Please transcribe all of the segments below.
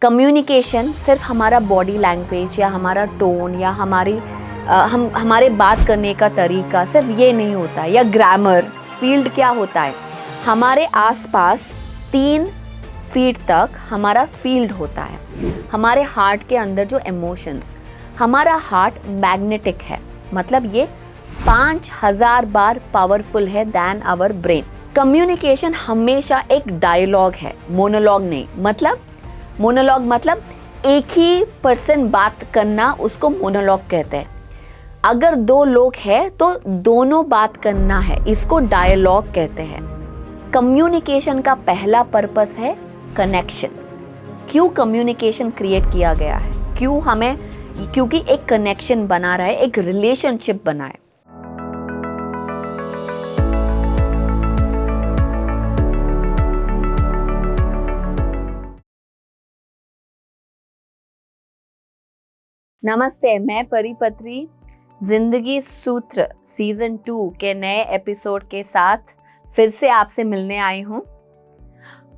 Communication सिर्फ हमारा body language या हमारा टोन या हमारे बात करने का तरीका सिर्फ ये नहीं होता, या ग्रामर। फील्ड क्या होता है? हमारे आसपास 3 फीट तक हमारा फील्ड होता है। हमारे हार्ट के अंदर जो इमोशंस, हमारा हार्ट मैग्नेटिक है, मतलब ये 5000 बार पावरफुल है दैन आवर ब्रेन। कम्युनिकेशन हमेशा एक डायलॉग है, मोनोलॉग नहीं। मोनोलॉग मतलब एक ही पर्सन बात करना, उसको मोनोलॉग कहते हैं। अगर 2 लोग हैं तो दोनों बात करना है, इसको डायलॉग कहते हैं। कम्युनिकेशन का पहला पर्पस है कनेक्शन। क्यों कम्युनिकेशन क्रिएट किया गया है? क्योंकि एक कनेक्शन बना रहा है, एक रिलेशनशिप बना है। नमस्ते, मैं परिपत्री जिंदगी सूत्र सीजन 2 के नए एपिसोड के साथ फिर से आपसे मिलने आई हूँ।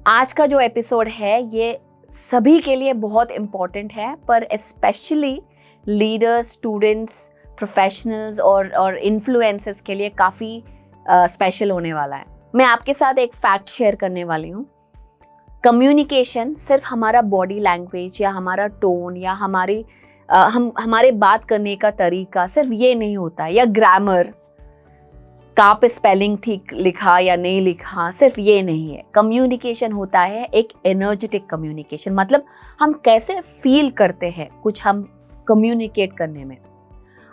आज का जो एपिसोड है ये सभी के लिए बहुत इम्पोर्टेंट है, पर स्पेशली लीडर्स, स्टूडेंट्स, प्रोफेशनल्स और इन्फ्लुएंसर्स के लिए काफ़ी स्पेशल होने वाला है। मैं आपके साथ एक फैक्ट शेयर करने वाली हूँ। कम्युनिकेशन सिर्फ हमारा बॉडी लैंग्वेज या हमारा टोन या हमारे बात करने का तरीका सिर्फ ये नहीं होता, या ग्रामर, कहाँ पे स्पेलिंग ठीक लिखा या नहीं लिखा, सिर्फ ये नहीं है। कम्युनिकेशन होता है एक एनर्जेटिक कम्युनिकेशन, मतलब हम कैसे फील करते हैं कुछ हम कम्युनिकेट करने में।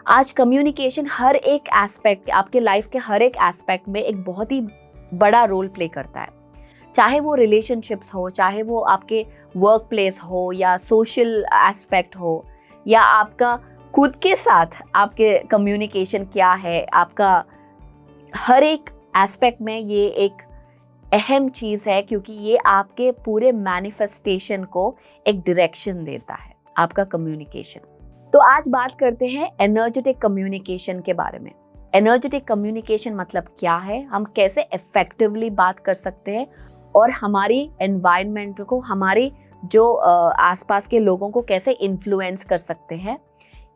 आज कम्युनिकेशन हर एक एस्पेक्ट, आपके लाइफ के हर एक एस्पेक्ट में एक बहुत ही बड़ा रोल प्ले करता है। चाहे वो रिलेशनशिप्स हो, चाहे वो आपके वर्क प्लेस हो, या सोशल एस्पेक्ट हो, या आपका खुद के साथ आपके कम्युनिकेशन क्या है, आपका हर एक एस्पेक्ट में ये एक अहम चीज़ है, क्योंकि ये आपके पूरे मैनिफेस्टेशन को एक डायरेक्शन देता है, आपका कम्युनिकेशन। तो आज बात करते हैं एनर्जेटिक कम्युनिकेशन के बारे में। एनर्जेटिक कम्युनिकेशन मतलब क्या है, हम कैसे इफेक्टिवली बात कर सकते हैं और हमारी एनवायरनमेंट को, हमारी जो आसपास के लोगों को कैसे इन्फ्लुएंस कर सकते हैं,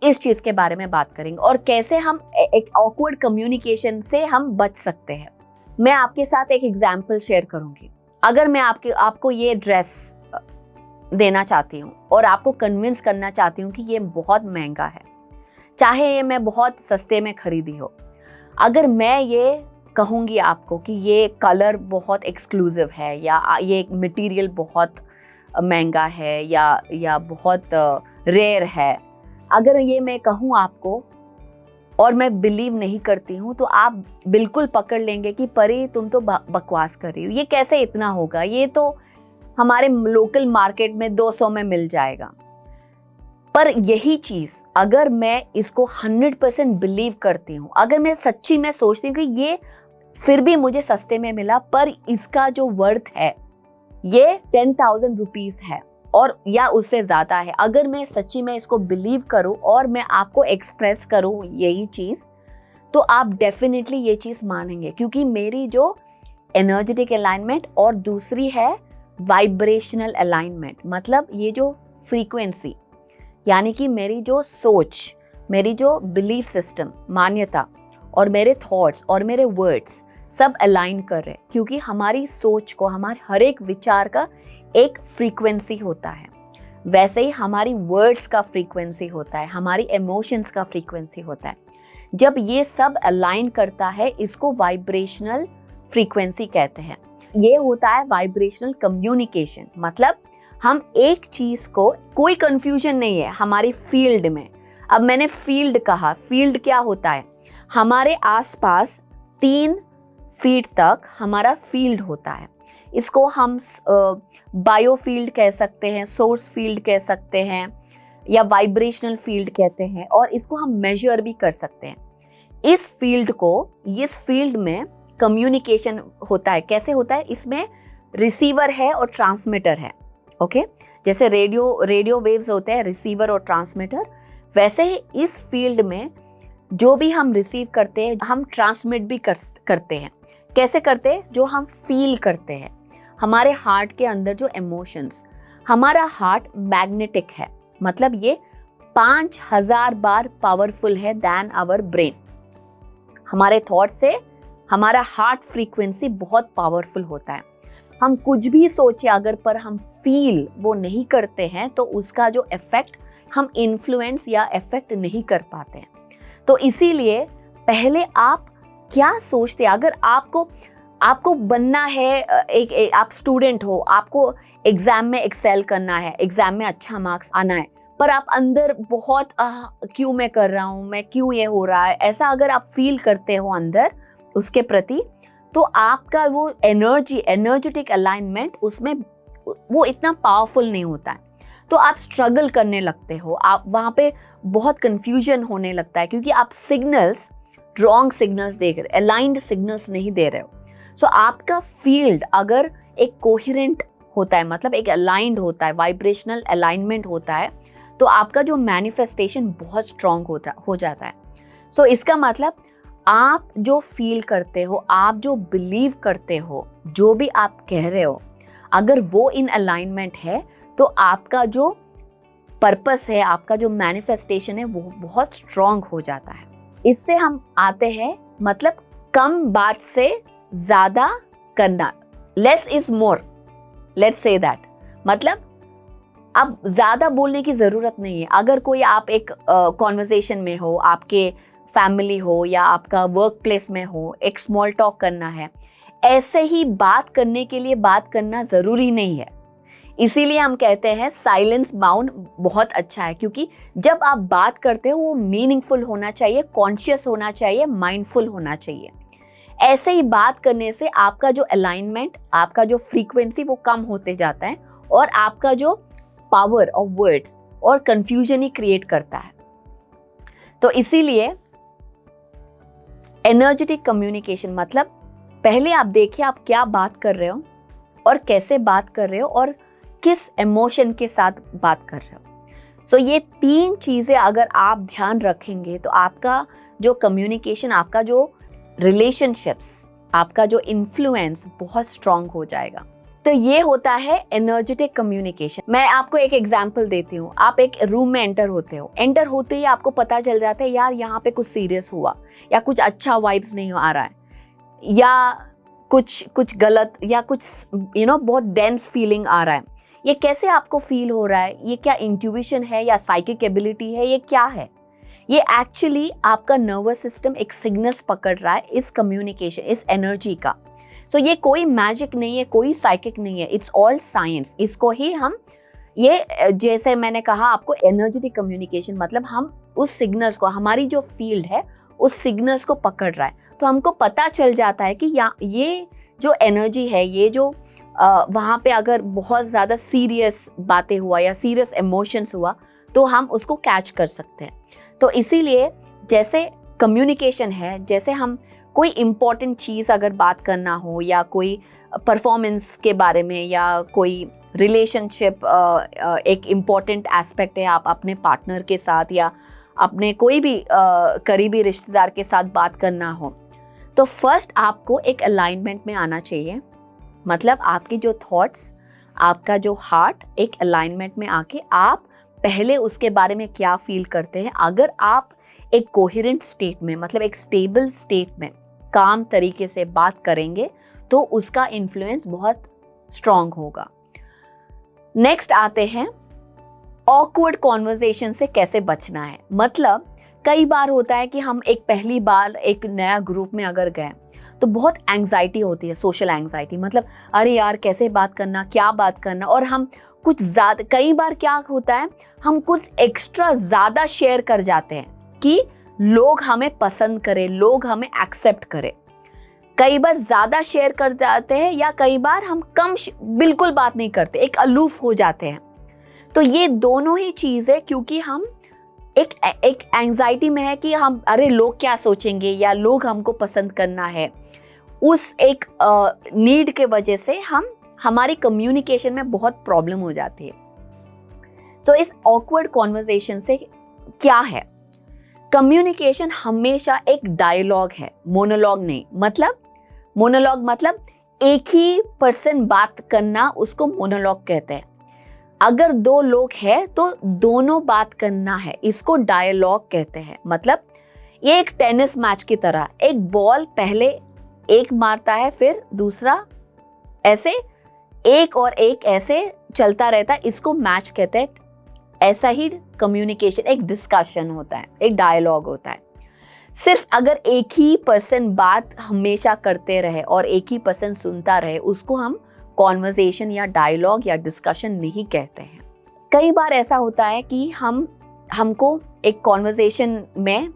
इस चीज़ के बारे में बात करेंगे। और कैसे हम एक ऑकवर्ड कम्युनिकेशन से हम बच सकते हैं। मैं आपके साथ एक एग्जाम्पल शेयर करूंगी। अगर मैं आपको ये ड्रेस देना चाहती हूँ और आपको कन्विंस करना चाहती हूँ कि ये बहुत महंगा है, चाहे ये मैं बहुत सस्ते में खरीदी हो, अगर मैं ये कहूँगी आपको कि ये कलर बहुत एक्सक्लूसिव है, या ये मटेरियल बहुत महंगा है, या बहुत रेयर है, अगर ये मैं कहूँ आपको और मैं बिलीव नहीं करती हूँ, तो आप बिल्कुल पकड़ लेंगे कि परी तुम तो बकवास कर रही हो, ये कैसे इतना होगा, ये तो हमारे लोकल मार्केट में 200 में मिल जाएगा। पर यही चीज़ अगर मैं इसको 100% बिलीव करती हूँ, अगर मैं सच्ची में सोचती हूँ कि ये फिर भी मुझे सस्ते में मिला, पर इसका जो वर्थ है ये 10,000 रुपीज़ है और या उससे ज़्यादा है, अगर मैं सच्ची में इसको बिलीव करूँ और मैं आपको एक्सप्रेस करूँ यही चीज़, तो आप डेफिनेटली ये चीज़ मानेंगे, क्योंकि मेरी जो एनर्जेटिक अलाइनमेंट और दूसरी है वाइब्रेशनल अलाइनमेंट, मतलब ये जो फ्रीक्वेंसी, यानी कि मेरी जो सोच, मेरी जो बिलीफ सिस्टम, मान्यता, और मेरे थॉट्स और मेरे वर्ड्स सब अलाइन कर रहे हैं, क्योंकि हमारी सोच को, हमारे हर एक विचार का एक फ्रीक्वेंसी होता है, वैसे ही हमारी वर्ड्स का फ्रीक्वेंसी होता है, हमारी इमोशंस का फ्रीक्वेंसी होता है। जब ये सब अलाइन करता है, इसको वाइब्रेशनल फ्रीक्वेंसी कहते हैं। ये होता है वाइब्रेशनल कम्युनिकेशन, मतलब हम एक चीज़ को, कोई कंफ्यूजन नहीं है हमारी फील्ड में। अब मैंने फील्ड कहा, फील्ड क्या होता है? हमारे आसपास 3 फीट तक हमारा फील्ड होता है। इसको हम बायो फील्ड कह सकते हैं, सोर्स फील्ड कह सकते हैं, या वाइब्रेशनल फील्ड कहते हैं, और इसको हम मेजर भी कर सकते हैं। इस फील्ड में कम्युनिकेशन होता है। कैसे होता है? इसमें रिसीवर है और ट्रांसमीटर है। ओके, जैसे रेडियो वेव्स होते हैं, रिसीवर और ट्रांसमीटर, वैसे ही इस फील्ड में जो भी हम रिसीव करते हैं, हम ट्रांसमिट भी करते हैं। कैसे करते हैं? जो हम फील करते हैं, हमारे हार्ट के अंदर जो इमोशंस, हमारा हार्ट मैग्नेटिक है, मतलब ये 5000 बार पावरफुल है दैन आवर ब्रेन। हमारे थॉट से हमारा हार्ट फ्रीक्वेंसी बहुत पावरफुल होता है। हम कुछ भी सोचे अगर पर हम फील वो नहीं करते हैं तो उसका जो इफेक्ट हम इन्फ्लुएंस या इफेक्ट नहीं कर पाते हैं। तो इसीलिए पहले आप क्या सोचते हैं, अगर आपको बनना है, आप स्टूडेंट हो, आपको एग्जाम में एक्सेल करना है, एग्जाम में अच्छा मार्क्स आना है, पर आप अंदर बहुत क्यों मैं कर रहा हूँ, मैं क्यों ये हो रहा है, ऐसा अगर आप फील करते हो अंदर उसके प्रति, तो आपका वो एनर्जेटिक अलाइनमेंट उसमें वो इतना पावरफुल नहीं होता है। तो आप स्ट्रगल करने लगते हो, आप वहाँ पे बहुत कंफ्यूजन होने लगता है, क्योंकि आप सिग्नल्स रॉन्ग सिग्नल्स दे रहे, अलाइंड सिग्नल्स नहीं दे रहे हो। सो आपका फील्ड अगर एक कोहेरेंट होता है, मतलब एक अलाइंड होता है, वाइब्रेशनल अलाइनमेंट होता है, तो आपका जो मैनिफेस्टेशन बहुत स्ट्रांग हो जाता है। सो इसका मतलब आप जो फील करते हो, आप जो बिलीव करते हो, जो भी आप कह रहे हो, अगर वो इन अलाइनमेंट है तो आपका जो पर्पस है, आपका जो मैनिफेस्टेशन है, वो बहुत स्ट्रांग हो जाता है। इससे हम आते हैं, मतलब कम बात से ज्यादा करना, less is more, let's say that. मतलब अब ज्यादा बोलने की जरूरत नहीं है। अगर कोई आप एक कॉन्वर्सेशन में हो, आपके फैमिली हो या आपका वर्क प्लेस में हो, एक स्मॉल टॉक करना है, ऐसे ही बात करने के लिए बात करना जरूरी नहीं है। इसीलिए हम कहते हैं साइलेंस बाउंड बहुत अच्छा है, क्योंकि जब आप बात करते हो वो मीनिंगफुल होना चाहिए, कॉन्शियस होना चाहिए, माइंडफुल होना चाहिए। ऐसे ही बात करने से आपका जो अलाइनमेंट, आपका जो फ्रीक्वेंसी वो कम होते जाता है और आपका जो पावर ऑफ वर्ड्स और कंफ्यूजन ही क्रिएट करता है। तो इसीलिए एनर्जेटिक कम्युनिकेशन मतलब पहले आप देखिए आप क्या बात कर रहे हो और कैसे बात कर रहे हो और किस इमोशन के साथ बात कर रहे हो। सो ये 3 चीजें अगर आप ध्यान रखेंगे तो आपका जो कम्युनिकेशन, आपका जो रिलेशनशिप्स, आपका जो इन्फ्लुएंस बहुत स्ट्रांग हो जाएगा। तो ये होता है एनर्जेटिक कम्युनिकेशन। मैं आपको एक एग्जांपल देती हूँ। आप एक रूम में एंटर होते हो, एंटर होते ही आपको पता चल जाता है यार यहाँ पे कुछ सीरियस हुआ, या कुछ अच्छा वाइब्स नहीं आ रहा है, या कुछ गलत, या कुछ बहुत डेंस फीलिंग आ रहा है। ये कैसे आपको फील हो रहा है? ये क्या इंट्यूशन है या साइकिक एबिलिटी है? ये क्या है? ये एक्चुअली आपका नर्वस सिस्टम एक सिग्नल्स पकड़ रहा है इस कम्युनिकेशन, इस एनर्जी का। सो ये कोई मैजिक नहीं है, कोई साइकिक नहीं है, इट्स ऑल साइंस। इसको ही हम ये जैसे मैंने कहा आपको एनर्जेटिक कम्युनिकेशन मतलब हम उस सिग्नल्स को, हमारी जो फील्ड है उस सिग्नल्स को पकड़ रहा है। तो हमको पता चल जाता है कि ये जो एनर्जी है, ये जो वहाँ पे अगर बहुत ज़्यादा सीरियस बातें हुआ या सीरियस इमोशंस हुआ तो हम उसको कैच कर सकते हैं। तो इसीलिए जैसे कम्युनिकेशन है, जैसे हम कोई इम्पॉर्टेंट चीज़ अगर बात करना हो या कोई परफॉर्मेंस के बारे में या कोई रिलेशनशिप एक इम्पॉर्टेंट एस्पेक्ट है, आप अपने पार्टनर के साथ या अपने कोई भी करीबी रिश्तेदार के साथ बात करना हो, तो फर्स्ट आपको एक अलाइनमेंट में आना चाहिए। मतलब आपके जो थॉट्स, आपका जो हार्ट एक अलाइनमेंट में आके आप पहले उसके बारे में क्या फील करते हैं। अगर आप एक कोहेरेंट स्टेट में, मतलब एक स्टेबल स्टेट में काम तरीके से बात करेंगे तो उसका इन्फ्लुएंस बहुत स्ट्रांग होगा। नेक्स्ट आते हैं ऑकवर्ड कॉन्वर्सेशन से कैसे बचना है। मतलब कई बार होता है कि हम एक पहली बार एक नया ग्रुप में अगर गए तो बहुत एंग्जाइटी होती है, सोशल एंग्जाइटी। मतलब अरे यार कैसे बात करना, क्या बात करना, और हम कुछ ज़्यादा, कई बार क्या होता है हम कुछ एक्स्ट्रा ज़्यादा शेयर कर जाते हैं कि लोग हमें पसंद करें, लोग हमें एक्सेप्ट करें। कई बार ज़्यादा शेयर कर जाते हैं या कई बार हम बिल्कुल बात नहीं करते, एक अलूफ हो जाते हैं। तो ये दोनों ही चीज़ें, क्योंकि हम एक एंग्जाइटी में है कि हम अरे लोग क्या सोचेंगे या लोग हमको पसंद करना है, उस एक नीड के वजह से हमारी कम्युनिकेशन में बहुत प्रॉब्लम हो जाती है। सो इस ऑकवर्ड कॉन्वर्सेशन से क्या है, कम्युनिकेशन हमेशा एक डायलॉग है, मोनोलॉग नहीं। मतलब मोनोलॉग मतलब एक ही पर्सन बात करना, उसको मोनोलॉग कहते हैं। अगर दो लोग हैं तो दोनों बात करना है, इसको डायलॉग कहते हैं। मतलब ये एक टेनिस मैच की तरह, एक बॉल पहले एक मारता है, फिर दूसरा ऐसे, एक और एक ऐसे चलता रहता है, इसको मैच कहते हैं। ऐसा ही कम्युनिकेशन, एक डिस्कशन होता है, एक डायलॉग होता है। सिर्फ अगर एक ही पर्सन बात हमेशा करते रहे और एक ही पर्सन सुनता रहे, उसको हम कॉन्वर्सेशन या डायलॉग या डिस्कशन नहीं कहते हैं। कई बार ऐसा होता है कि हमको एक कॉन्वर्सेशन में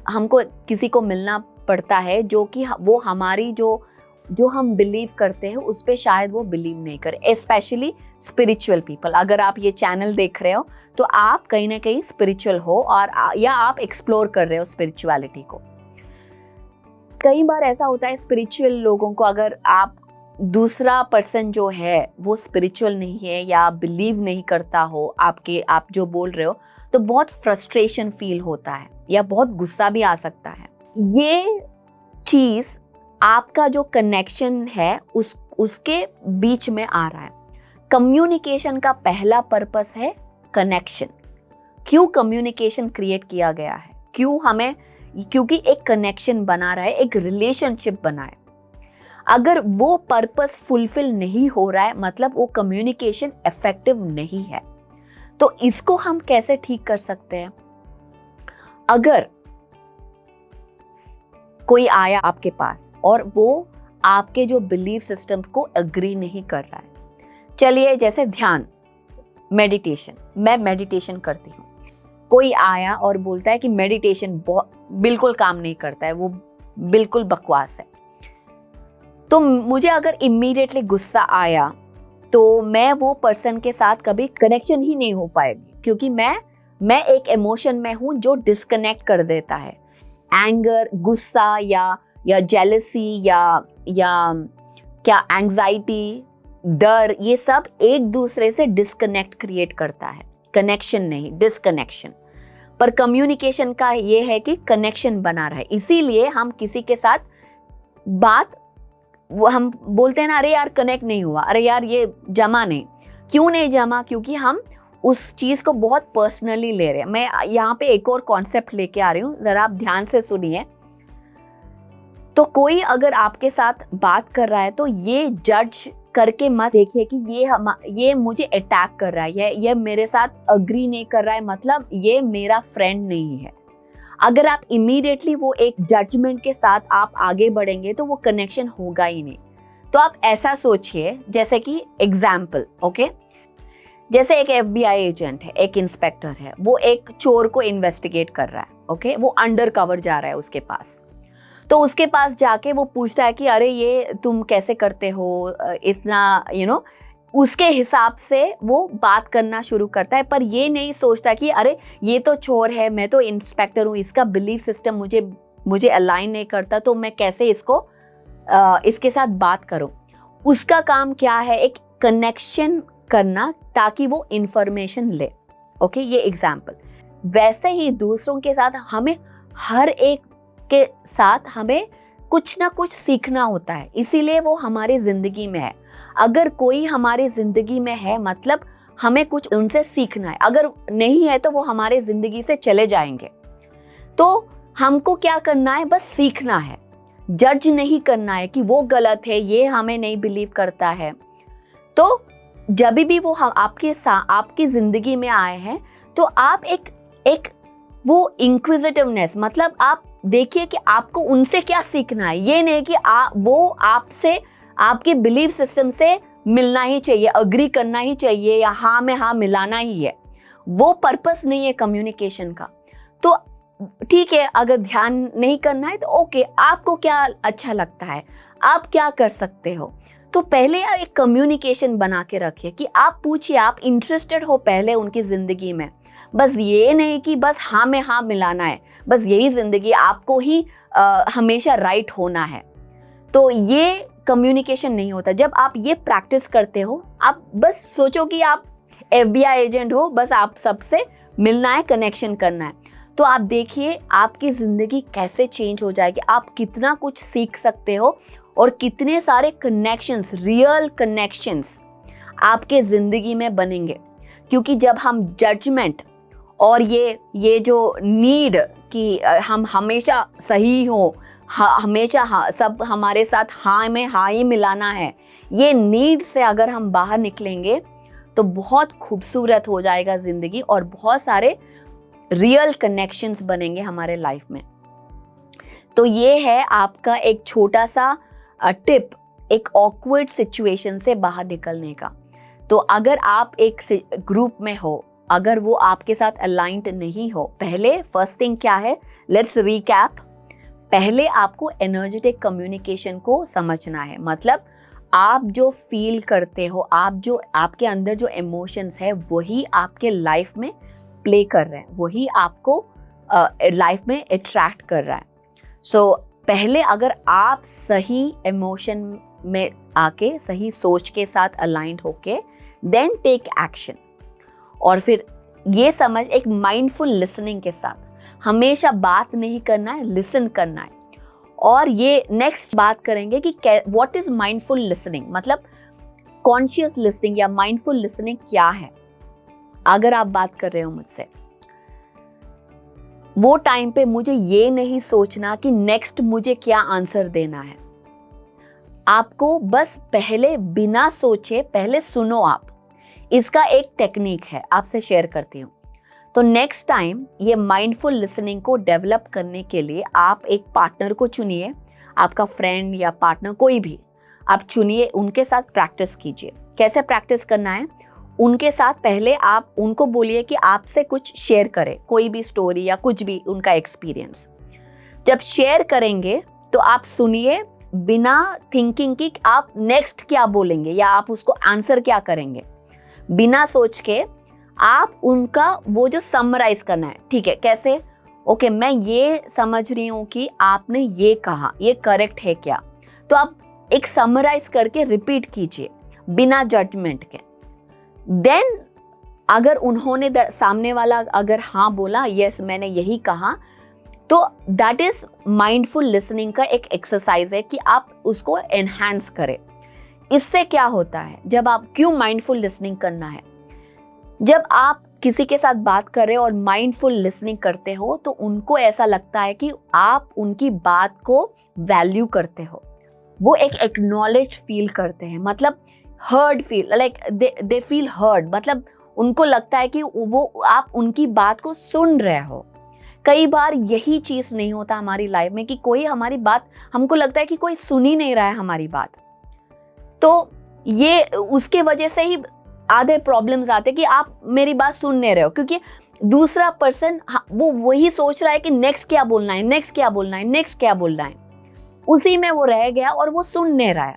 हमको किसी को मिलना पड़ता है जो कि वो हमारी जो हम बिलीव करते हैं उस पे शायद वो बिलीव नहीं करे, स्पेशली स्पिरिचुअल पीपल। अगर आप ये चैनल देख रहे हो तो आप कहीं ना कहीं स्पिरिचुअल हो और या आप एक्सप्लोर कर रहे हो स्पिरिचुअलिटी को। कई बार ऐसा होता है स्पिरिचुअल लोगों को, अगर आप दूसरा पर्सन जो है वो स्पिरिचुअल नहीं है या बिलीव नहीं करता हो आप जो बोल रहे हो, तो बहुत फ्रस्ट्रेशन फील होता है या बहुत गुस्सा भी आ सकता है। ये चीज़ आपका जो कनेक्शन है उसके बीच में आ रहा है। कम्युनिकेशन का पहला पर्पस है कनेक्शन। क्यों कम्युनिकेशन क्रिएट किया गया है? क्योंकि एक कनेक्शन बना रहा है, एक रिलेशनशिप बना है। अगर वो पर्पस फुलफिल नहीं हो रहा है, मतलब वो कम्युनिकेशन इफेक्टिव नहीं है। तो इसको हम कैसे ठीक कर सकते हैं? अगर कोई आया आपके पास और वो आपके जो बिलीफ सिस्टम को एग्री नहीं कर रहा है, चलिए जैसे ध्यान, मेडिटेशन, मैं मेडिटेशन करती हूँ, कोई आया और बोलता है कि मेडिटेशन बिल्कुल काम नहीं करता है, वो बिल्कुल बकवास है, तो मुझे अगर इमीडिएटली गुस्सा आया तो मैं वो पर्सन के साथ कभी कनेक्शन ही नहीं हो पाएगी, क्योंकि मैं एक इमोशन में हूँ जो डिस्कनेक्ट कर देता है। एंगर, गुस्सा या जेलसी या क्या एंजाइटी, डर, ये सब एक दूसरे से डिस्कनेक्ट क्रिएट करता है, कनेक्शन नहीं, डिस्कनेक्शन। पर कम्युनिकेशन का ये है कि कनेक्शन बना रहे। इसीलिए हम किसी के साथ बात, वो हम बोलते हैं ना, अरे यार कनेक्ट नहीं हुआ, अरे यार ये जमा नहीं। क्यों नहीं जमा? क्योंकि हम उस चीज़ को बहुत पर्सनली ले रहे हैं। मैं यहाँ पे एक और कॉन्सेप्ट लेके आ रही हूँ, ज़रा आप ध्यान से सुनिए। तो कोई अगर आपके साथ बात कर रहा है तो ये जज करके मत देखिए कि ये मुझे अटैक कर रहा है, ये मेरे साथ अग्री नहीं कर रहा है, मतलब ये मेरा फ्रेंड नहीं है। अगर आप इमीडिएटली वो एक जजमेंट के साथ आप आगे बढ़ेंगे तो वो कनेक्शन होगा ही नहीं। तो आप ऐसा सोचिए, जैसे कि एग्जाम्पल, ओके, जैसे एक FBI एजेंट है, एक इंस्पेक्टर है, वो एक चोर को इन्वेस्टिगेट कर रहा है, ओके, वो अंडर कवर जा रहा है उसके पास। तो उसके पास जाके वो पूछता है कि अरे ये तुम कैसे करते हो इतना, उसके हिसाब से वो बात करना शुरू करता है, पर ये नहीं सोचता कि अरे ये तो चोर है, मैं तो इंस्पेक्टर हूँ, इसका बिलीफ सिस्टम मुझे अलाइन नहीं करता, तो मैं कैसे इसके साथ बात करूँ। उसका काम क्या है? एक कनेक्शन करना ताकि वो इंफॉर्मेशन ले, ओके, ये एग्जाम्पल। वैसे ही दूसरों के साथ हमें, हर एक के साथ हमें कुछ ना कुछ सीखना होता है, इसीलिए वो हमारी जिंदगी में है। अगर कोई हमारी जिंदगी में है मतलब हमें कुछ उनसे सीखना है, अगर नहीं है तो वो हमारे जिंदगी से चले जाएंगे। तो हमको क्या करना है? बस सीखना है, जज नहीं करना है कि वो गलत है, ये हमें नहीं बिलीव करता है। तो जब भी वो आपकी जिंदगी में आए हैं तो आप एक वो इंक्विजिटिवनेस, मतलब आप देखिए कि आपको उनसे क्या सीखना है। ये नहीं कि वो आपसे, आपके बिलीफ सिस्टम से मिलना ही चाहिए, अग्री करना ही चाहिए या हाँ में हाँ मिलाना ही है। वो पर्पस नहीं है कम्युनिकेशन का। तो ठीक है, अगर ध्यान नहीं करना है तो ओके, आपको क्या अच्छा लगता है, आप क्या कर सकते हो। तो पहले एक कम्युनिकेशन बना के रखिए कि आप पूछिए, आप इंटरेस्टेड हो पहले उनकी ज़िंदगी में। बस ये नहीं कि बस हाँ में हाँ मिलाना है, बस यही ज़िंदगी, आपको ही हमेशा राइट होना है। तो ये कम्युनिकेशन नहीं होता। जब आप ये प्रैक्टिस करते हो, आप बस सोचो कि आप FBI एजेंट हो, बस आप सबसे मिलना है, कनेक्शन करना है, तो आप देखिए आपकी ज़िंदगी कैसे चेंज हो जाएगी। आप कितना कुछ सीख सकते हो और कितने सारे कनेक्शंस, रियल कनेक्शंस आपके ज़िंदगी में बनेंगे। क्योंकि जब हम जजमेंट और ये जो नीड कि हम हमेशा सही हो, हमेशा सब हमारे साथ हाँ में हाँ ही मिलाना है, ये नीड से अगर हम बाहर निकलेंगे तो बहुत खूबसूरत हो जाएगा ज़िंदगी और बहुत सारे रियल कनेक्शंस बनेंगे हमारे लाइफ में। तो ये है आपका एक छोटा सा टिप एक ऑकवर्ड सिचुएशन से बाहर निकलने का। तो अगर आप एक ग्रुप में हो, अगर वो आपके साथ अलाइंड नहीं हो, पहले फर्स्ट थिंग क्या है, लेट्स रिकैप। पहले आपको एनर्जेटिक कम्युनिकेशन को समझना है। मतलब आप जो फील करते हो, आपके अंदर जो इमोशंस है वही आपके लाइफ में प्ले कर रहे हैं, वही आपको लाइफ में अट्रैक्ट कर रहा है। सो पहले अगर आप सही इमोशन में आके सही सोच के साथ अलाइंड होके देन टेक एक्शन। और फिर ये समझ एक माइंडफुल लिसनिंग के साथ हमेशा बात नहीं करना है, लिसन करना है। और ये नेक्स्ट बात करेंगे कि व्हाट इज माइंडफुल लिसनिंग, मतलब कॉन्शियस लिसनिंग या माइंडफुल लिसनिंग क्या है। अगर आप बात कर रहे हो मुझसे, वो टाइम पे मुझे ये नहीं सोचना कि नेक्स्ट मुझे क्या आंसर देना है। आपको बस पहले बिना सोचे पहले सुनो आप। इसका एक टेक्निक है, आपसे शेयर करती हूँ। तो नेक्स्ट टाइम ये माइंडफुल लिसनिंग को डेवलप करने के लिए आप एक पार्टनर को चुनिए, आपका फ्रेंड या पार्टनर कोई भी आप चुनिए, उनके साथ प्रैक्टिस कीजिए। कैसे प्रैक्टिस करना है, उनके साथ पहले आप उनको बोलिए कि आपसे कुछ शेयर करें, कोई भी स्टोरी या कुछ भी उनका एक्सपीरियंस। जब शेयर करेंगे तो आप सुनिए बिना थिंकिंग कि आप नेक्स्ट क्या बोलेंगे या आप उसको आंसर क्या करेंगे। बिना सोच के आप उनका वो जो समराइज करना है, ठीक है, कैसे, ओके मैं ये समझ रही हूँ कि आपने ये कहा, ये करेक्ट है क्या, तो आप एक समराइज करके रिपीट कीजिए बिना जजमेंट के। देन अगर उन्होंने सामने वाला अगर हाँ बोला, यस मैंने यही कहा, तो दैट इज माइंडफुल लिसनिंग का एक एक्सरसाइज है कि आप उसको एनहांस करें। इससे क्या होता है, जब आप क्यों माइंडफुल लिसनिंग करना है, जब आप किसी के साथ बात कर रहे हो और माइंडफुल लिसनिंग करते हो तो उनको ऐसा लगता है कि आप उनकी बात को वैल्यू करते हो, वो एक एक्नॉलेज फील करते हैं, मतलब heard feel, like they feel heard, मतलब उनको लगता है कि वो आप उनकी बात को सुन रहे हो। कई बार यही चीज़ नहीं होता हमारी लाइफ में कि कोई हमारी बात, हमको लगता है कि कोई सुन ही नहीं रहा है हमारी बात, तो ये उसके वजह से ही आधे प्रॉब्लम्स आते कि आप मेरी बात सुन नहीं रहे हो, क्योंकि दूसरा पर्सन वो वही सोच रहा है कि नेक्स्ट क्या बोलना है, नेक्स्ट क्या बोलना है, नेक्स्ट क्या बोलना है, उसी में वो रह गया और वो सुन नहीं रहा है।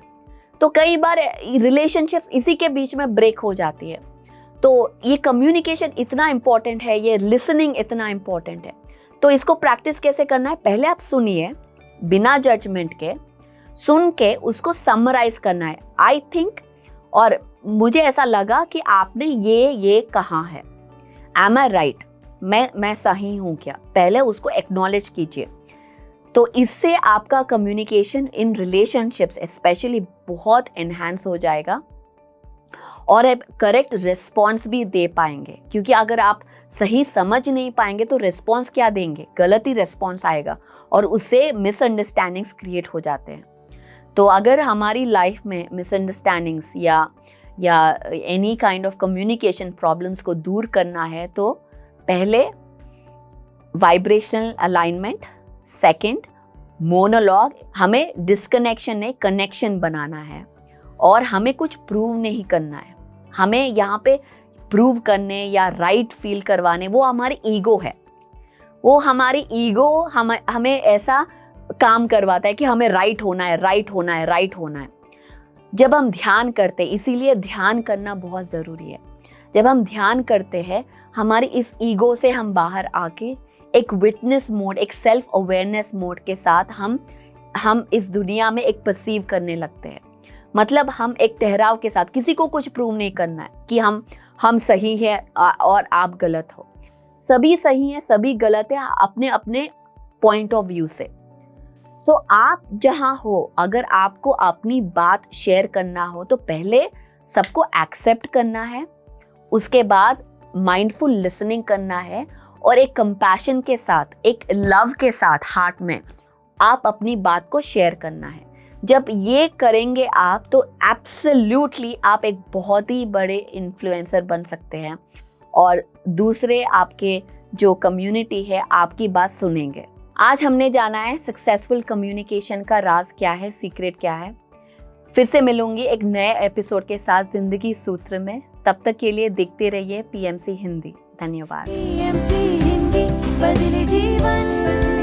तो कई बार रिलेशनशिप्स इसी के बीच में ब्रेक हो जाती है। तो ये कम्युनिकेशन इतना इंपॉर्टेंट है, ये लिसनिंग इतना इंपॉर्टेंट है। तो इसको प्रैक्टिस कैसे करना है, पहले आप सुनिए बिना जजमेंट के, सुन के उसको समराइज करना है। आई थिंक, और मुझे ऐसा लगा कि आपने ये कहा है, एम आई राइट, मैं सही हूँ क्या, पहले उसको एक्नॉलेज कीजिए। तो इससे आपका कम्युनिकेशन इन रिलेशनशिप्स स्पेशली बहुत एनहांस हो जाएगा और आप करेक्ट रिस्पॉन्स भी दे पाएंगे, क्योंकि अगर आप सही समझ नहीं पाएंगे तो रिस्पॉन्स क्या देंगे, गलत ही रिस्पॉन्स आएगा और उससे मिसअंडरस्टैंडिंग्स क्रिएट हो जाते हैं। तो अगर हमारी लाइफ में मिसअंडरस्टैंडिंग्स या any kind of communication problems को दूर करना है तो पहले वाइब्रेशनल अलाइनमेंट, सेकंड मोनोलॉग, हमें डिस्कनेक्शन नहीं कनेक्शन बनाना है और हमें कुछ प्रूव नहीं करना है। हमें यहाँ पे प्रूव करने या राइट फील करवाने, वो हमारी ईगो है, वो हमारी ईगो हमें ऐसा काम करवाता है कि हमें राइट होना है, राइट होना है, राइट होना है। जब हम ध्यान करते हैं, इसीलिए ध्यान करना बहुत ज़रूरी है, जब हम ध्यान करते हैं हमारी इस ईगो से हम बाहर आके एक विटनेस मोड, एक सेल्फ अवेयरनेस मोड के साथ हम इस दुनिया में एक परसीव करने लगते हैं। मतलब हम एक ठहराव के साथ, किसी को कुछ प्रूव नहीं करना है कि हम सही है और आप गलत हो। सभी सही है, सभी गलत है अपने अपने पॉइंट ऑफ व्यू से। सो आप जहाँ हो, अगर आपको अपनी बात शेयर करना हो तो पहले सबको एक्सेप्ट करना है उसके बाद माइंडफुल लिसनिंग करना है और एक कंपैशन के साथ, एक लव के साथ हार्ट में आप अपनी बात को शेयर करना है। जब ये करेंगे आप तो एब्सोल्युटली आप एक बहुत ही बड़े इन्फ्लुएंसर बन सकते हैं और दूसरे आपके जो कम्युनिटी है आपकी बात सुनेंगे। आज हमने जाना है सक्सेसफुल कम्युनिकेशन का राज क्या है, सीक्रेट क्या है। फिर से मिलूंगी एक नए एपिसोड के साथ जिंदगी सूत्र में। तब तक के लिए देखते रहिए PMC हिंदी। धन्यवाद। PMC हिंदी, बदले जीवन।